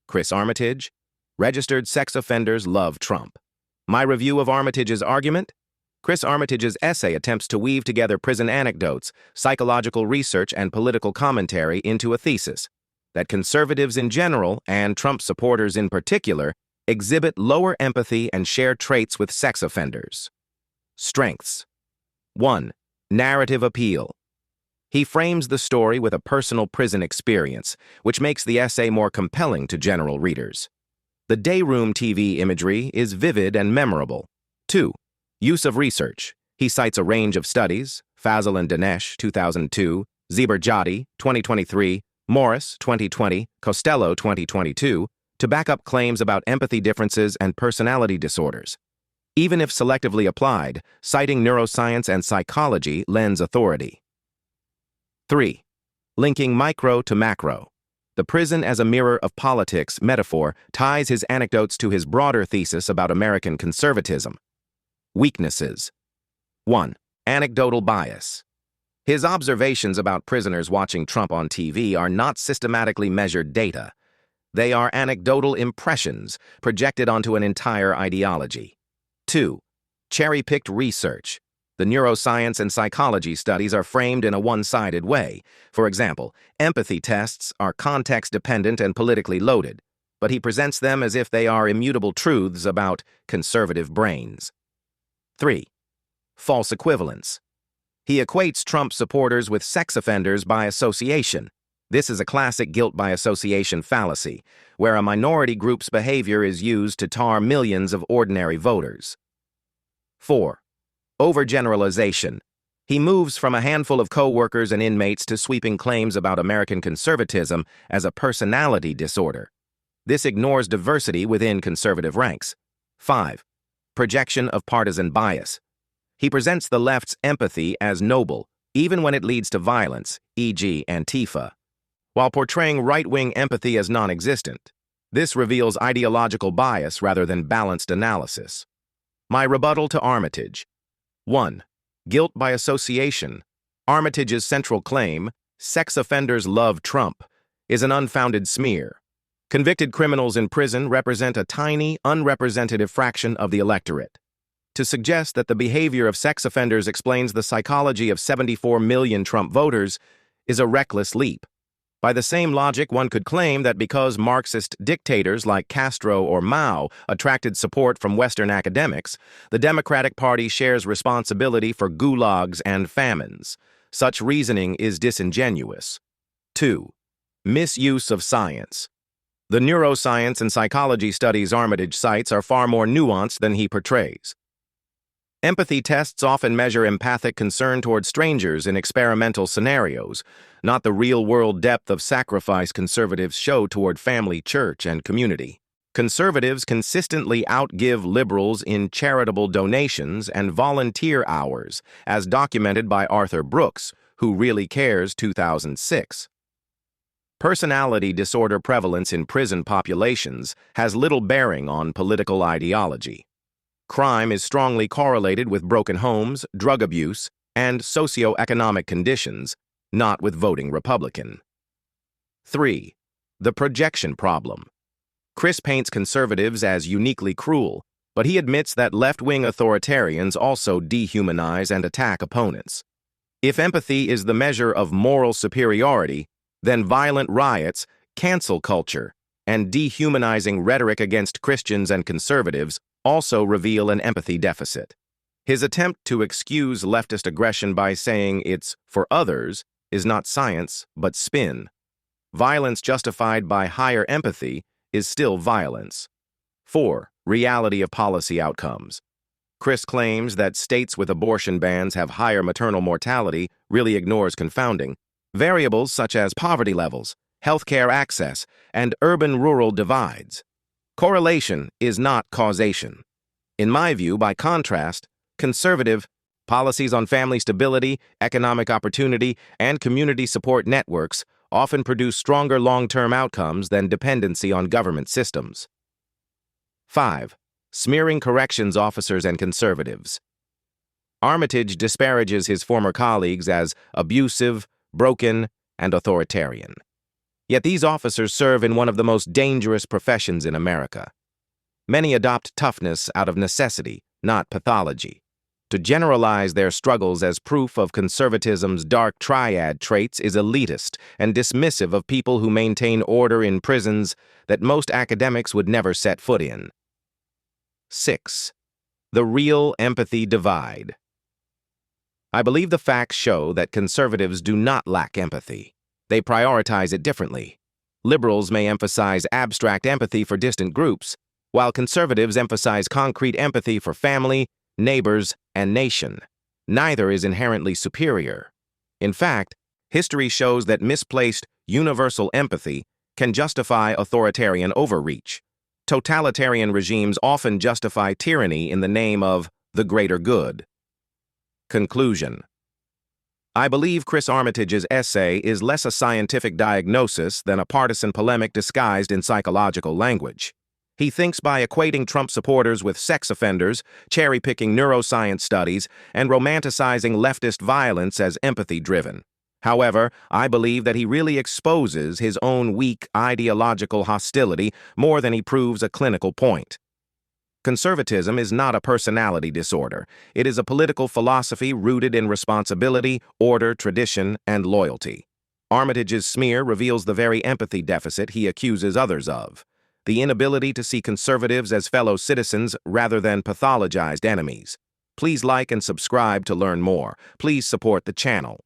Chris Armitage. Registered sex offenders love Trump. My review of Armitage's argument? Chris Armitage's essay attempts to weave together prison anecdotes, psychological research, and political commentary into a thesis that conservatives in general, and Trump supporters in particular, exhibit lower empathy and share traits with sex offenders. Strengths. 1. Narrative appeal. He frames the story with a personal prison experience, which makes the essay more compelling to general readers. The dayroom TV imagery is vivid and memorable. 2. Use of research. He cites a range of studies, Fazal and Dinesh, 2002, Zeber-Jati, 2023, Morris, 2020, Costello, 2022, to back up claims about empathy differences and personality disorders. Even if selectively applied, citing neuroscience and psychology lends authority. 3. Linking micro to macro. The prison as a mirror of politics metaphor ties his anecdotes to his broader thesis about American conservatism. Weaknesses. 1. Anecdotal bias. His observations about prisoners watching Trump on TV are not systematically measured data. They are anecdotal impressions projected onto an entire ideology. 2. Cherry-picked research. The neuroscience and psychology studies are framed in a one-sided way. For example, empathy tests are context-dependent and politically loaded, but he presents them as if they are immutable truths about conservative brains. 3. False equivalence. He equates Trump supporters with sex offenders by association. This is a classic guilt by association fallacy, where a minority group's behavior is used to tar millions of ordinary voters. 4. Overgeneralization. He moves from a handful of co-workers and inmates to sweeping claims about American conservatism as a personality disorder. This ignores diversity within conservative ranks. 5. Projection of partisan bias. He presents the left's empathy as noble, even when it leads to violence, e.g. Antifa, while portraying right-wing empathy as non-existent. This reveals ideological bias rather than balanced analysis. My rebuttal to Armitage. 1. Guilt by association. Armitage's central claim, sex offenders love Trump, is an unfounded smear. Convicted criminals in prison represent a tiny, unrepresentative fraction of the electorate. To suggest that the behavior of sex offenders explains the psychology of 74 million Trump voters is a reckless leap. By the same logic, one could claim that because Marxist dictators like Castro or Mao attracted support from Western academics, the Democratic Party shares responsibility for gulags and famines. Such reasoning is disingenuous. 2. Misuse of science. The neuroscience and psychology studies Armitage cites are far more nuanced than he portrays. Empathy tests often measure empathic concern toward strangers in experimental scenarios, not the real-world depth of sacrifice conservatives show toward family, church, and community. Conservatives consistently outgive liberals in charitable donations and volunteer hours, as documented by Arthur Brooks, Who Really Cares, 2006. Personality disorder prevalence in prison populations has little bearing on political ideology. Crime is strongly correlated with broken homes, drug abuse, and socioeconomic conditions, not with voting Republican. 3. The projection problem. Chris paints conservatives as uniquely cruel, but he admits that left-wing authoritarians also dehumanize and attack opponents. If empathy is the measure of moral superiority, then violent riots, cancel culture, and dehumanizing rhetoric against Christians and conservatives also reveal an empathy deficit. His attempt to excuse leftist aggression by saying it's for others is not science, but spin. Violence justified by higher empathy is still violence. 4. Reality of policy outcomes. Chris claims that states with abortion bans have higher maternal mortality, really ignores confounding variables such as poverty levels, healthcare access, and urban-rural divides. Correlation is not causation. In my view, by contrast, conservative policies on family stability, economic opportunity, and community support networks often produce stronger long-term outcomes than dependency on government systems. 5. Smearing corrections officers and conservatives. Armitage disparages his former colleagues as abusive, broken, and authoritarian. Yet these officers serve in one of the most dangerous professions in America. Many adopt toughness out of necessity, not pathology. To generalize their struggles as proof of conservatism's dark triad traits is elitist and dismissive of people who maintain order in prisons that most academics would never set foot in. 6. The real empathy divide. I believe the facts show that conservatives do not lack empathy. They prioritize it differently. Liberals may emphasize abstract empathy for distant groups, while conservatives emphasize concrete empathy for family, neighbors, and nation. Neither is inherently superior. In fact, history shows that misplaced, universal empathy can justify authoritarian overreach. Totalitarian regimes often justify tyranny in the name of the greater good. Conclusion. I believe Chris Armitage's essay is less a scientific diagnosis than a partisan polemic disguised in psychological language. He thinks by equating Trump supporters with sex offenders, cherry-picking neuroscience studies, and romanticizing leftist violence as empathy-driven. However, I believe that he really exposes his own weak ideological hostility more than he proves a clinical point. Conservatism is not a personality disorder. It is a political philosophy rooted in responsibility, order, tradition, and loyalty. Armitage's smear reveals the very empathy deficit he accuses others of: the inability to see conservatives as fellow citizens rather than pathologized enemies. Please like and subscribe to learn more. Please support the channel.